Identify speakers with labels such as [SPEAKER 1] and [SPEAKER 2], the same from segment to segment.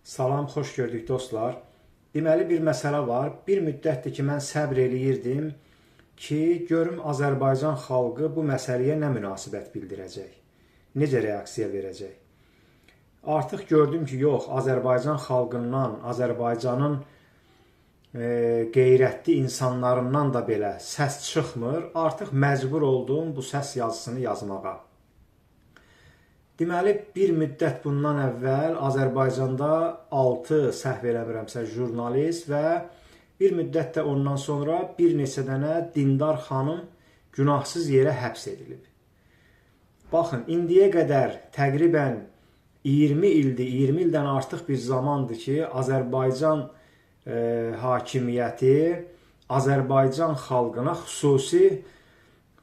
[SPEAKER 1] Salam, xoş gördük dostlar. Deməli bir məsələ var. Bir müddətdir ki, mən səbr eləyirdim ki, görüm Azərbaycan xalqı bu məsələyə nə münasibət bildirəcək, necə reaksiya verəcək. Artıq gördüm ki, yox, Azərbaycan xalqından, Azərbaycanın qeyrətli insanlarından da belə səs çıxmır. Artıq məcbur oldum bu səs yazısını yazmağa. Deməli, bir müddət bundan əvvəl Azərbaycanda 6 səhv eləmirəmsə jurnalist və bir müddət də ondan sonra bir neçə dənə dindar xanım günahsız yerə həbs edilib. Baxın, indiyə qədər təqribən 20 ildir, 20 ildən artıq bir zamandır ki, Azərbaycan hakimiyyəti Azərbaycan xalqına xüsusi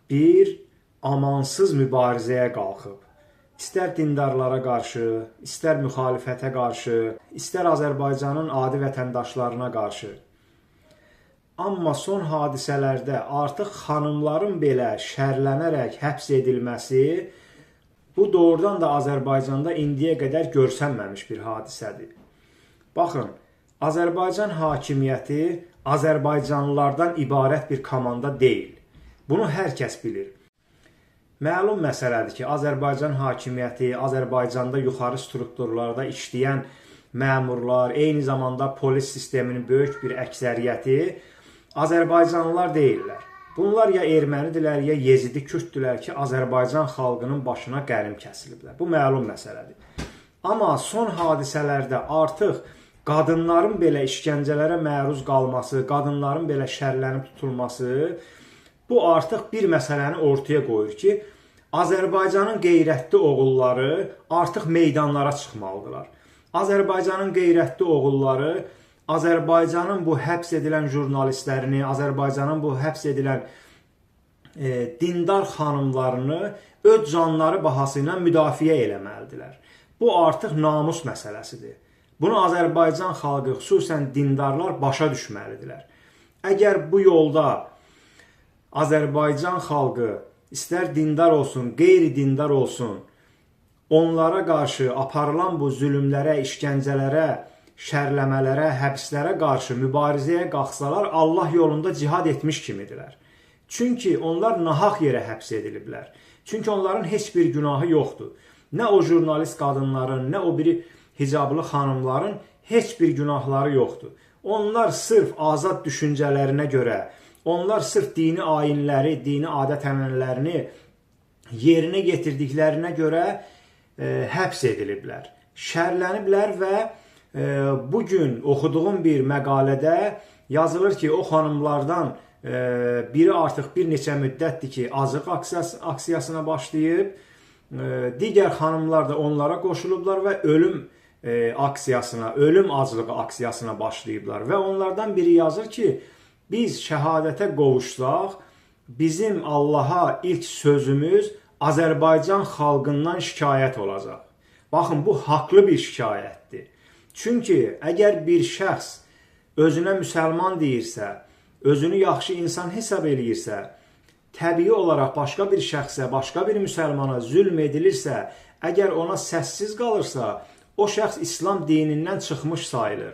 [SPEAKER 1] bir amansız mübarizəyə qalxıb. İstər dindarlara qarşı, istər müxalifətə qarşı, istər Azərbaycanın adi vətəndaşlarına qarşı. Amma son hadisələrdə artıq xanımların belə şərlənərək həbs edilməsi, bu doğrudan da Azərbaycanda indiyə qədər görsənməmiş bir hadisədir. Baxın, Azərbaycan hakimiyyəti Azərbaycanlılardan ibarət bir komanda deyil. Bunu hər kəs bilir. Məlum məsələdir ki, Azərbaycan hakimiyyəti, Azərbaycanda yuxarı strukturlarda işləyən məmurlar, eyni zamanda polis sisteminin böyük bir əksəriyyəti Azərbaycanlılar deyirlər. Bunlar ya ermənidirlər, ya yezidi kürddirlər ki, Azərbaycan xalqının başına qənim kəsiliblər. Bu məlum məsələdir. Amma son hadisələrdə artıq qadınların belə işgəncələrə məruz qalması, qadınların belə şərlənib tutulması, bu artıq bir məsələni ortaya qoyur ki, Azərbaycanın qeyrətli oğulları artıq meydanlara çıxmalıdırlar. Azərbaycanın qeyrətli oğulları Azərbaycanın bu həbs edilən jurnalistlərini, Azərbaycanın bu həbs edilən dindar xanımlarını öz canları bahası ilə müdafiə eləməlidirlər. Bu artıq namus məsələsidir. Bunu Azərbaycan xalqı, xüsusən dindarlar başa düşməlidirlər. Əgər bu yolda Azərbaycan xalqı istər dindar olsun, qeyri-dindar olsun, onlara qarşı aparılan bu zülümlərə, işgəncələrə, şərləmələrə, həbslərə qarşı mübarizəyə qalxsalar, Allah yolunda cihad etmiş kimidirlər. Çünki onlar nahaq yerə həbs ediliblər. Çünki onların heç bir günahı yoxdur. Nə o jurnalist qadınların, nə o biri hicablı xanımların heç bir günahları yoxdur. Onlar sırf azad düşüncələrinə görə, onlar sırf dini ayinləri, dini adət-ənənələrini yerinə yetirdiklərinə görə həbs ediliblər, şərləniblər və bugün oxuduğum bir məqalədə yazılır ki, o xanımlardan biri artıq bir neçə müddətdir ki, azıq aksiyasına başlayıb, digər xanımlar da onlara qoşulublar və ölüm aksiyasına, ölüm aclığı aksiyasına başlayıblar və onlardan biri yazır ki, biz şəhadətə qovuşsaq, bizim Allaha ilk sözümüz Azərbaycan xalqından şikayət olacaq. Baxın, bu haqlı bir şikayətdir. Çünki əgər bir şəxs özünə müsəlman deyirsə, özünü yaxşı insan hesab eləyirsə, təbii olaraq başqa bir şəxsə, başqa bir müsəlmana zülm edilirsə, əgər ona səssiz qalırsa, o şəxs İslam dinindən çıxmış sayılır.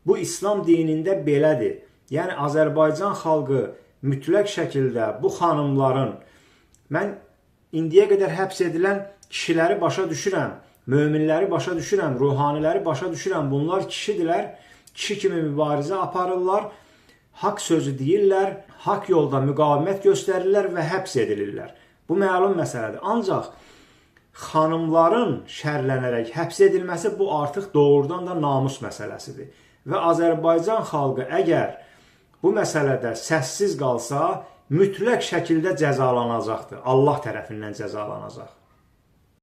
[SPEAKER 1] Bu İslam dinində belədir. Yəni, Azərbaycan xalqı mütləq şəkildə bu xanımların, mən indiyə qədər həbs edilən kişiləri başa düşürəm, möminləri başa düşürəm, ruhaniləri başa düşürəm. Bunlar kişidirlər, kişi kimi mübarizə aparırlar, haqq sözü deyirlər, haqq yolda müqavimət göstərirlər və həbs edilirlər. Bu məlum məsələdir. Ancaq xanımların şərlənərək həbs edilməsi bu artıq doğrudan da namus məsələsidir. Və Azərbaycan xalqı əgər bu məsələdə səssiz qalsa, mütləq şəkildə cəzalanacaqdır. Allah tərəfindən cəzalanacaq.